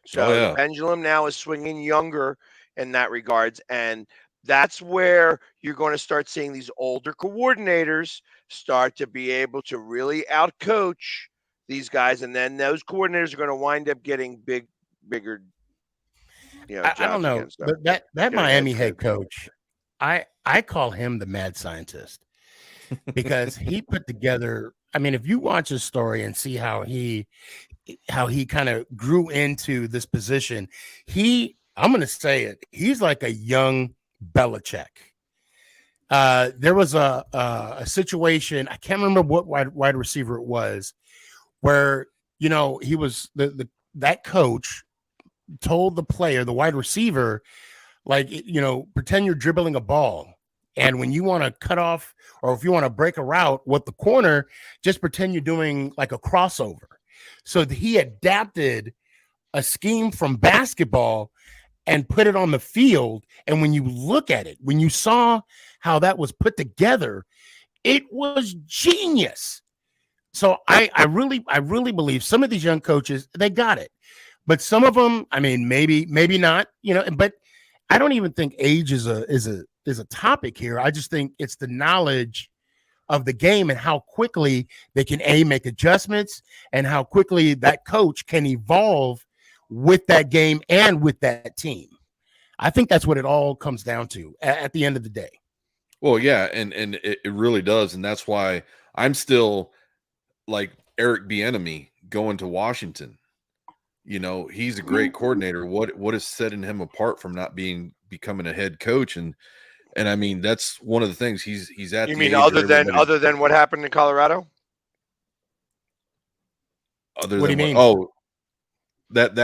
So the pendulum now is swinging younger in that regards, and that's where you're going to start seeing these older coordinators start to be able to really outcoach these guys, and then those coordinators are going to wind up getting bigger. I don't know, but that Miami head coach, I call him the mad scientist, because he put together. I mean, if you watch his story and see how he kind of grew into this position, I'm going to say it, he's like a young Belichick. There was a situation, I can't remember what wide receiver it was, where he was that coach told the player, the wide receiver, like, pretend you're dribbling a ball, and when you want to cut off, or if you want to break a route with the corner, just pretend you're doing like a crossover. So he adapted a scheme from basketball and put it on the field. And when you look at it, when you saw how that was put together, it was genius. So I really believe some of these young coaches, they got it. But some of them, I mean, maybe not, but I don't even think age is a topic here. I just think it's the knowledge of the game and how quickly they can make adjustments, and how quickly that coach can evolve with that game and with that team. I think that's what it all comes down to at the end of the day. Well, yeah, and it really does. And that's why I'm still like Eric Bieniemy going to Washington. He's a great coordinator. What is setting him apart from not becoming a head coach? And I mean, that's one of the things he's at. You mean other than what happened in Colorado? What do you mean? That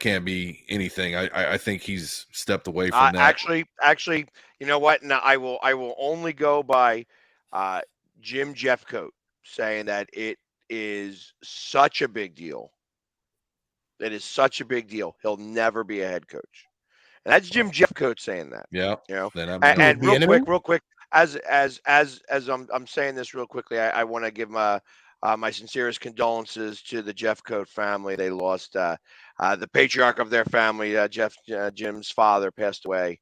can't be anything. I think he's stepped away from that. Actually, you know what? Now I will only go by Jim Jeffcoat saying that it is such a big deal. It is such a big deal. He'll never be a head coach. And that's Jim Jeffcoat saying that. Yeah. And real quick, as I'm saying this real quickly, I want to give my sincerest condolences to the Jeffcoat family. They lost the patriarch of their family. Jim's father passed away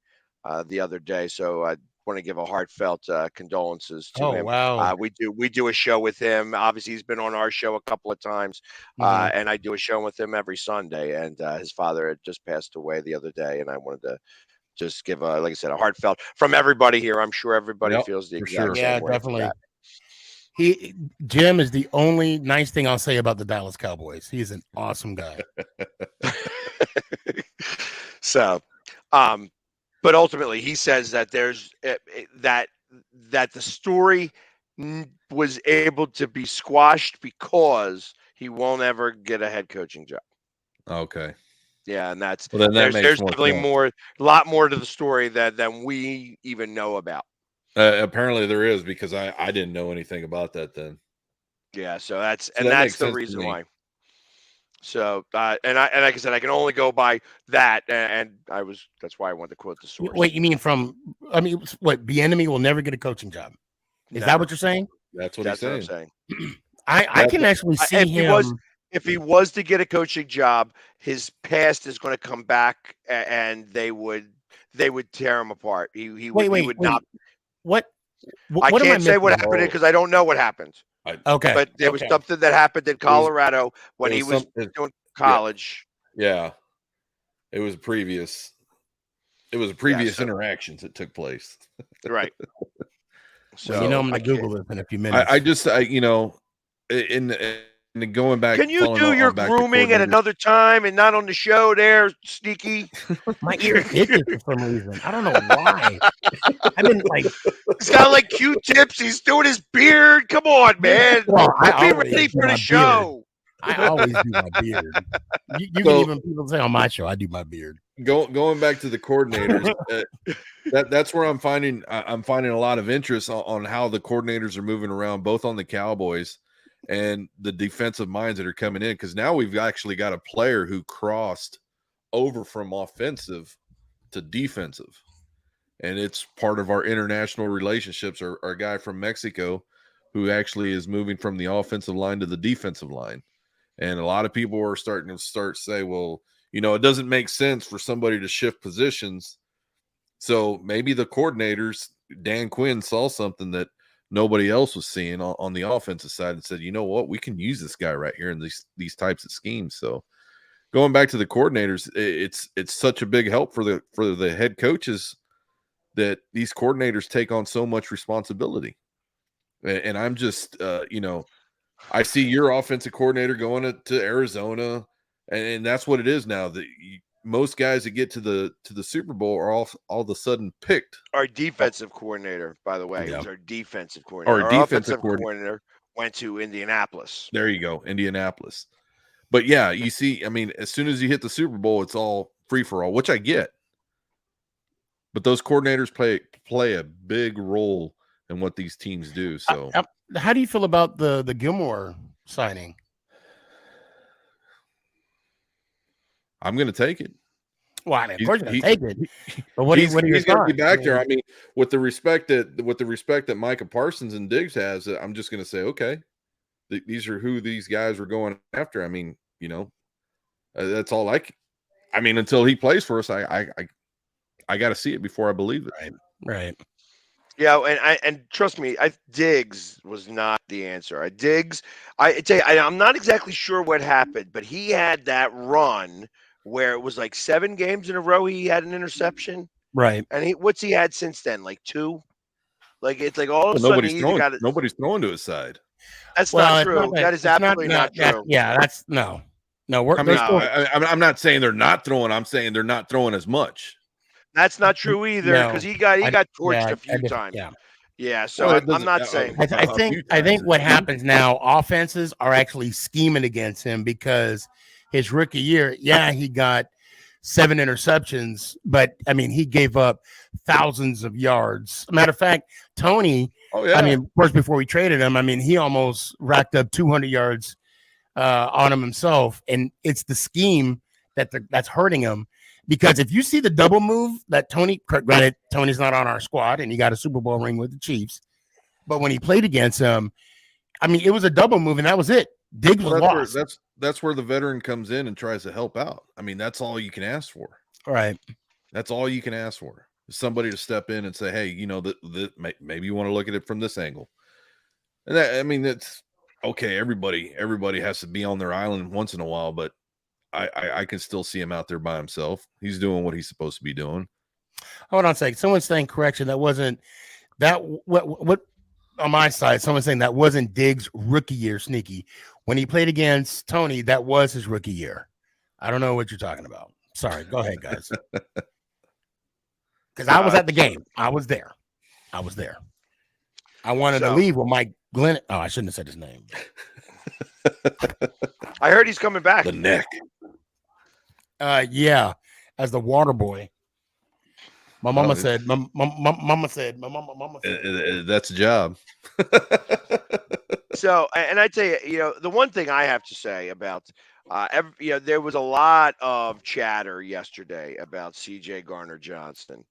the other day. So I want to give a heartfelt condolences to him. Wow. We do a show with him. Obviously, he's been on our show a couple of times, and I do a show with him every Sunday. And his father had just passed away the other day, and I wanted to just give like I said, a heartfelt from everybody here. I'm sure everybody feels the exact same way. Definitely. Jim is the only nice thing I'll say about the Dallas Cowboys. He's an awesome guy. So, but ultimately, he says that there's that the story was able to be squashed because he won't ever get a head coaching job. Okay. Yeah, and that's there's definitely a lot more to the story than we even know about. Apparently there is, because I didn't know anything about that then. Yeah, so that's the reason why. So and like I said, I can only go by that, and that's why I wanted to quote the source. Wait, you mean what? Bieniemy will never get a coaching job? Is that what you're saying? That's what he's saying. What I'm saying. I can actually see him. If he was to get a coaching job, his past is going to come back, and they would tear him apart. He would not. What? I can't say what happened because I don't know what happened. Okay, but there was something that happened in Colorado when he was doing college. Yeah, it was previous. It was previous interactions that took place. Right. So I'm going to Google this in a few minutes. I just in going back. Can you do your grooming at another time and not on the show there, Sneaky? My ear itches for some reason. I don't know why. I've been like, he's got like Q-tips. He's doing his beard. Come on, man. Well, be ready for the show. I always do my beard. You can even people say on my show, I do my beard. Going back to the coordinators, that's where I'm finding a lot of interest on how the coordinators are moving around, both on the Cowboys and the defensive minds that are coming in, because now we've actually got a player who crossed over from offensive to defensive, and it's part of our international relationships. Our guy from Mexico who actually is moving from the offensive line to the defensive line, and a lot of people are starting to say, well, it doesn't make sense for somebody to shift positions. So maybe the coordinators, Dan Quinn, saw something that nobody else was seeing on the offensive side and said, you know what, we can use this guy right here in these types of schemes. So going back to the coordinators, it's such a big help for the head coaches that these coordinators take on so much responsibility. And I'm just, I see your offensive coordinator going to Arizona, and that's what it is now. Most guys that get to the Super Bowl are all of a sudden picked. Our defensive coordinator, by the way, is our defensive Our coordinator. defensive coordinator went to Indianapolis. There you go, Indianapolis. But yeah, you see, I mean, as soon as you hit the Super Bowl, it's all free for all, which I get. But those coordinators play a big role in what these teams do. So, how do you feel about the Gilmore signing? I'm going to take it. Well, I mean, of course, you're going to take it. But what he's going to be back there. I mean, with the respect that Micah Parsons and Diggs has, I'm just going to say, okay, these are who these guys were going after. I mean, that's all I mean, until he plays for us, I got to see it before I believe it. Right. Yeah, and trust me, Diggs was not the answer. Diggs, I'm not exactly sure what happened, but he had that run where it was like 7 games in a row he had an interception. Right. And what's he had since then? Like 2? Like it's like all of a sudden nobody's throwing to his side. That's not true. That is absolutely not true. That's no. I'm not saying they're not throwing. I'm saying they're not throwing as much. That's not true either, because he got torched a few times. Yeah. So I'm not saying. I think what happens now, offenses are actually scheming against him because his rookie year, he got 7 interceptions, but I mean, he gave up thousands of yards. Matter of fact, Tony. I mean, of course, before we traded him, I mean, he almost racked up 200 yards on him himself, and it's the scheme that's hurting him. Because if you see the double move that granted, Tony's not on our squad and he got a Super Bowl ring with the Chiefs, but when he played against him, I mean, it was a double move and that was it. Diggs was lost. That's where the veteran comes in and tries to help out. I mean, that's all you can ask for. Right. That's all you can ask for. Somebody to step in and say, hey, maybe you want to look at it from this angle. And that, I mean, it's okay. Everybody has to be on their island once in a while, but I can still see him out there by himself. He's doing what he's supposed to be doing. Hold on a second. Someone's saying correction. That wasn't that what on my side. Someone's saying that wasn't Diggs' rookie year, Sneaky. When he played against Tony, that was his rookie year. I don't know what you're talking about. Sorry. Go ahead, guys. Because I was at the game. I was there. I wanted to leave with Mike Glenn. Oh, I shouldn't have said his name. I heard he's coming back. The neck. As the water boy. My mama said. My mama said. My mama said. That's a job. So, and I tell you, the one thing I have to say about, there was a lot of chatter yesterday about C.J. Garner-Johnson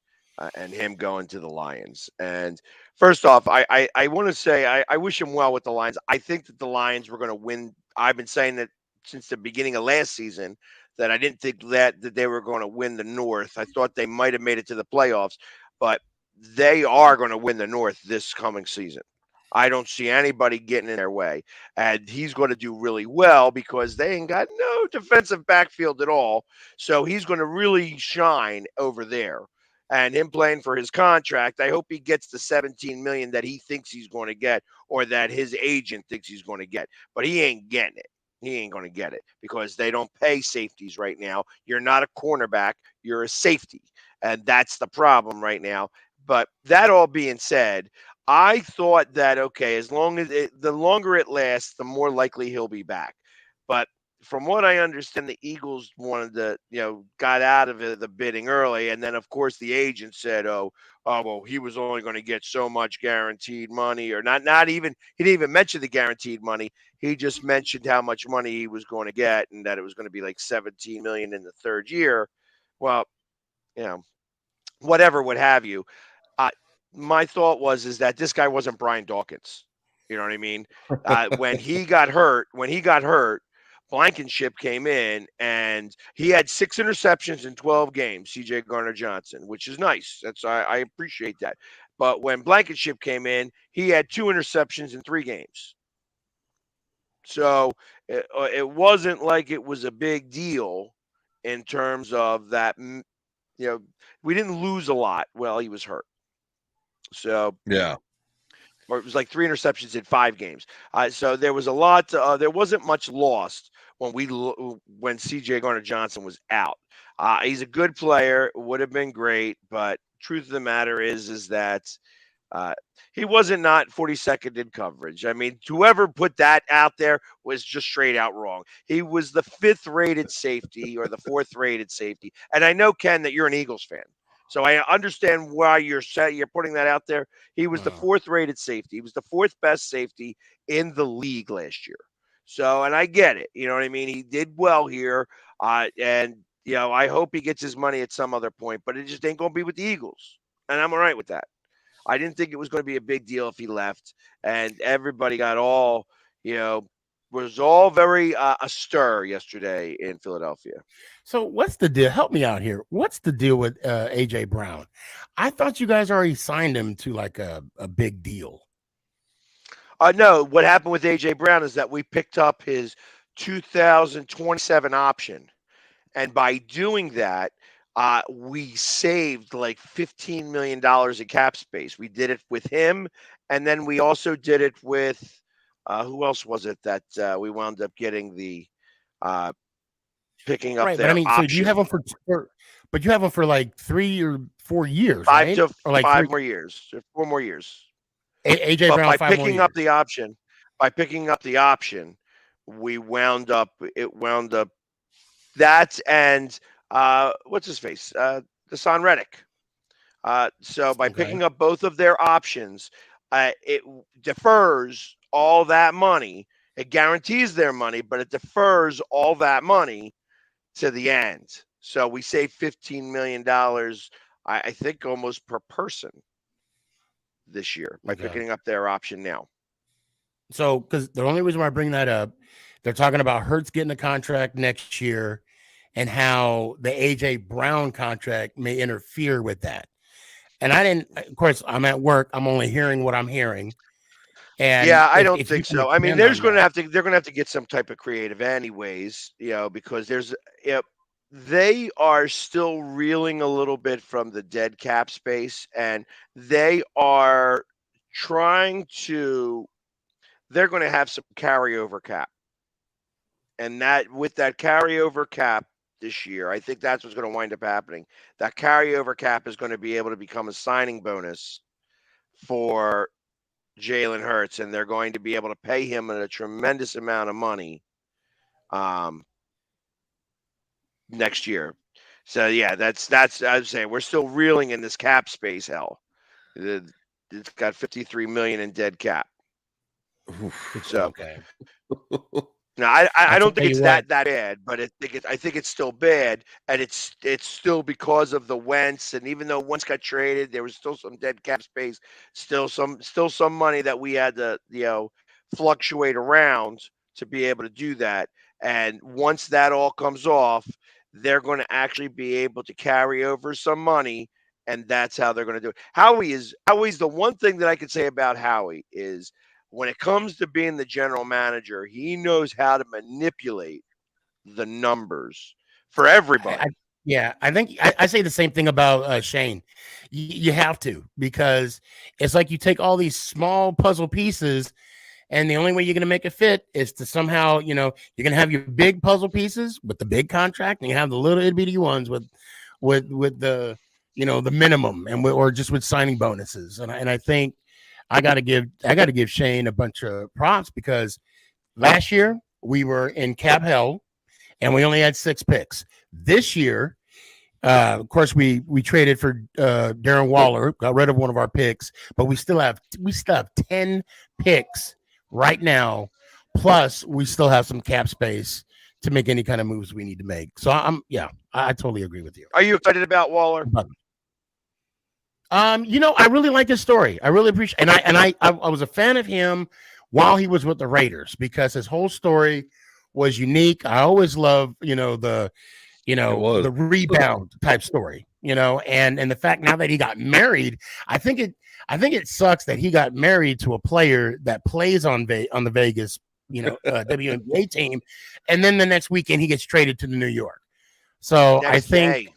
and him going to the Lions. And first off, I want to say I wish him well with the Lions. I think that the Lions were going to win. I've been saying that since the beginning of last season that I didn't think that they were going to win the North. I thought they might have made it to the playoffs, but they are going to win the North this coming season. I don't see anybody getting in their way. And he's going to do really well because they ain't got no defensive backfield at all. So he's going to really shine over there. And him playing for his contract, I hope he gets the 17 million that he thinks he's going to get or that his agent thinks he's going to get. But he ain't getting it. He ain't going to get it because they don't pay safeties right now. You're not a cornerback, you're a safety. And that's the problem right now. But that all being said, I thought that, okay, as long as the longer it lasts, the more likely he'll be back. But from what I understand, the Eagles wanted to, got out of the bidding early. And then, of course, the agent said, well, he was only going to get so much guaranteed money or not even, he didn't even mention the guaranteed money. He just mentioned how much money he was going to get and that it was going to be like 17 million in the third year. Well, whatever, what have you. My thought is that this guy wasn't Brian Dawkins. You know what I mean? When he got hurt, Blankenship came in and he had 6 interceptions in 12 games, C.J. Garner-Johnson, which is nice. I appreciate that. But when Blankenship came in, he had 2 interceptions in 3 games. So it wasn't like it was a big deal in terms of that. We didn't lose a lot while he was hurt. So yeah, or it was like 3 interceptions in 5 games. So there was a lot. There wasn't much lost when C.J. Garner-Johnson was out. He's a good player. Would have been great, but truth of the matter is that he wasn't not 42nd in coverage. I mean, whoever put that out there was just straight out wrong. He was the 5th rated safety or the 4th rated safety. And I know, Ken, that you're an Eagles fan. So I understand why you're putting that out there. He was the 4th rated safety. He was the 4th best safety in the league last year. So, and I get it. You know what I mean? He did well here. And, I hope he gets his money at some other point, but it just ain't going to be with the Eagles. And I'm all right with that. I didn't think it was going to be a big deal if he left. And everybody got all, was all very astir yesterday in Philadelphia. So what's the deal? Help me out here. What's the deal with A.J. Brown? I thought you guys already signed him to like a big deal. No, what happened with A.J. Brown is that we picked up his 2027 option. And by doing that, we saved like $15 million in cap space. We did it with him. And then we also did it with who else was it that we wound up getting the picking up right, their but I mean, option. so do you have them but you have them for like 3 or 4 years, 5 right? to or like 5 more years, or 4 more years. AJ but Brown, by 5 more picking years. up the option, we wound up that and what's his face? Hassan Reddick. So by picking up both of their options, it defers all that money. It guarantees their money, but it defers all that money to the end. So we save $15 million, I think almost per person this year by picking up their option now. So, because the only reason why I bring that up, they're talking about Hurts getting a contract next year and how the AJ Brown contract may interfere with that. And I didn't, of course, I'm at work. I'm only hearing what I'm hearing. And yeah, I don't think so. I mean, they're going to have to get some type of creative anyways, because they are still reeling a little bit from the dead cap space, and they are they're going to have some carryover cap. And that with that carryover cap this year, I think that's what's going to wind up happening. That carryover cap is going to be able to become a signing bonus for Jalen Hurts, and they're going to be able to pay him a tremendous amount of money next year. So yeah, that's I was saying we're still reeling in this cap space hell. It's got 53 million in dead cap. So okay. no, I don't think it's what. that bad, but I think it's still bad, and it's still because of the Wentz, and even though Wentz got traded, there was still some dead cap space, still some money that we had to fluctuate around to be able to do that. And once that all comes off, they're going to actually be able to carry over some money, and that's how they're going to do it. Howie's the one thing that I could say about Howie is when it comes to being the general manager, he knows how to manipulate the numbers for everybody. I think I say the same thing about Shane. You have to, because it's like you take all these small puzzle pieces, and the only way you're going to make it fit is to somehow, you're going to have your big puzzle pieces with the big contract, and you have the little itty bitty ones with the the minimum or just with signing bonuses. And I think I got to give Shane a bunch of props, because last year we were in cap hell and we only had 6 picks. This year, of course, we traded for Darren Waller, got rid of one of our picks, but we still have 10 picks right now. Plus, we still have some cap space to make any kind of moves we need to make. So I totally agree with you. Are you excited about Waller? I really like his story. I really appreciate, and I was a fan of him while he was with the Raiders, because his whole story was unique. I always love, the rebound type story, and the fact now that he got married, I think it sucks that he got married to a player that plays on the Vegas, WNBA team, and then the next weekend he gets traded to New York. So I think.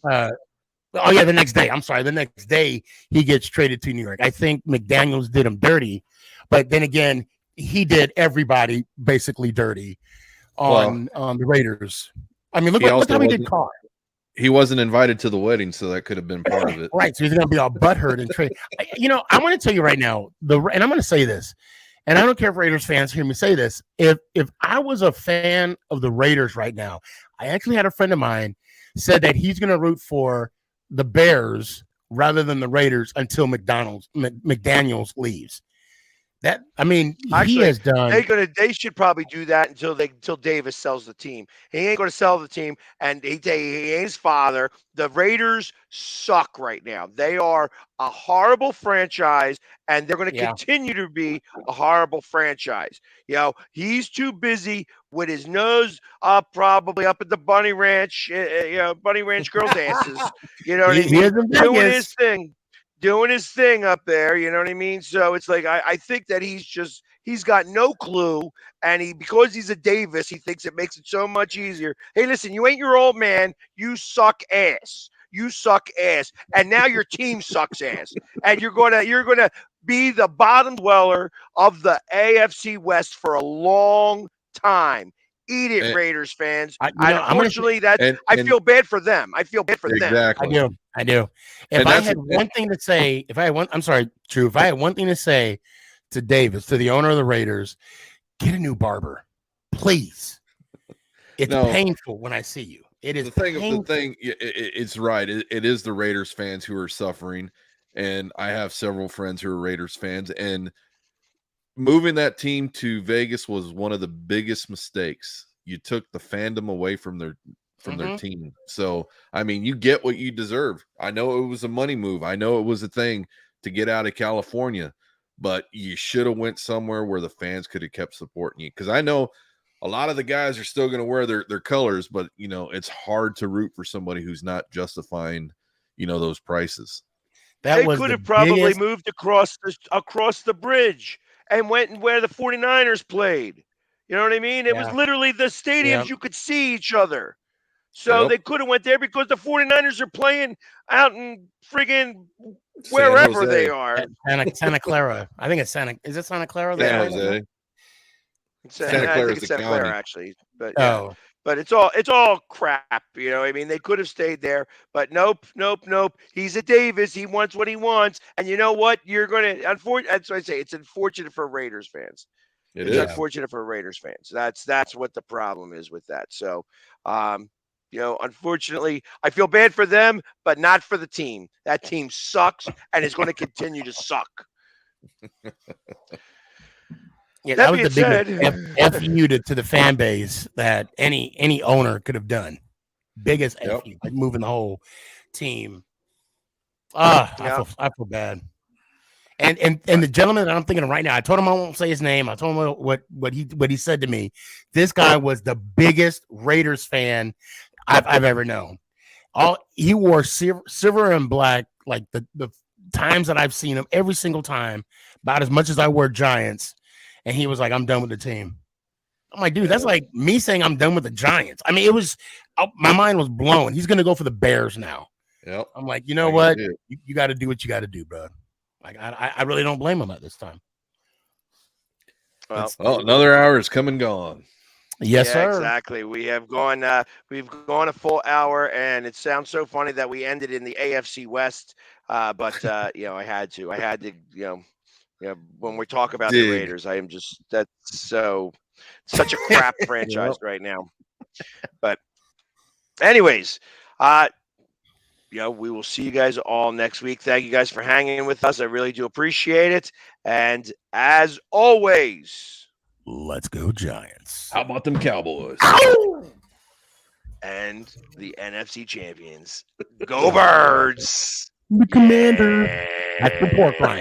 Oh, yeah, the next day. I'm sorry. The next day he gets traded to New York. I think McDaniels did him dirty, but then again, he did everybody basically dirty on the Raiders. I mean, look how he did Carr. He wasn't invited to the wedding, so that could have been part of it. Right. So he's going to be all butthurt and trade. I want to tell you right now, and I'm going to say this, and I don't care if Raiders fans hear me say this. If I was a fan of the Raiders right now, I actually had a friend of mine said that he's going to root for the Bears rather than the Raiders until McDaniels leaves. He has done. They should probably do that until Davis sells the team. He ain't going to sell the team, and he ain't his father. The Raiders suck right now. They are a horrible franchise, and they're going to continue to be a horrible franchise. He's too busy with his nose probably up at the Bunny Ranch, Bunny Ranch girls' dances. You know what I mean? Doing his thing up there, you know what I mean? So it's like I think that he's got no clue, and because he's a Davis, he thinks it makes it so much easier. Hey, listen, you ain't your old man, you suck ass. You suck ass. And now your team sucks ass. And you're gonna be the bottom dweller of the AFC West for a long time. Eat it, Raiders fans. Unfortunately, I feel bad for them. I feel bad for them. I do. If I had one thing to say, I'm sorry, Drew. If I had one thing to say to Davis, to the owner of the Raiders, get a new barber, please. It's painful when I see you. It is the thing. It's right. It is the Raiders fans who are suffering, and I have several friends who are Raiders fans, and moving that team to Vegas was one of the biggest mistakes. You took the fandom away from their team. So, I mean, you get what you deserve. I know it was a money move. I know it was a thing to get out of California, but you should have went somewhere where the fans could have kept supporting you. Because I know a lot of the guys are still going to wear their colors, but, it's hard to root for somebody who's not justifying, those prices. They could have probably moved across the bridge and went and where the 49ers played. You know what I mean? It was literally the stadiums you could see each other. So they could have went there because the 49ers are playing out in friggin' wherever they are. Santa Clara. I think it's Santa. Is it Santa Clara? San Jose. I think it's Santa Clara, actually. But but it's all crap. You know, I mean, they could have stayed there, but nope. He's a Davis. He wants what he wants, and you know what? You're gonna. That's what I say. It's unfortunate for Raiders fans. It's unfortunate for Raiders fans. That's what the problem is with that. So, unfortunately, I feel bad for them, but not for the team. That team sucks and is going to continue to suck. Yeah, that was the biggest FU to the fan base that any owner could have done. Biggest FU, like moving the whole team. I feel bad. And the gentleman that I'm thinking of right now, I told him I won't say his name. I told him what he said to me. This guy was the biggest Raiders fan I've ever known. He wore silver and black like the times that I've seen him, every single time, about as much as I wear Giants. And he was like, "I'm done with the team." I'm like, dude, that's like me saying I'm done with the Giants. I mean, it was my mind was blown. He's gonna go for the Bears now. Yep. I'm like, you know what? You got to do what you got to do, bro. Like, I really don't blame him at this time. Well, another hour is come and gone. Yes, sir. Exactly. We've gone a full hour, and it sounds so funny that we ended in the AFC West. But I had to, when we talk about the Raiders, I am just such a crap franchise right now. But anyways, we will see you guys all next week. Thank you guys for hanging with us. I really do appreciate it. And as always, let's go Giants. How about them Cowboys? Ow! And the NFC champions. Go Birds. The Commander. That's the pork rind.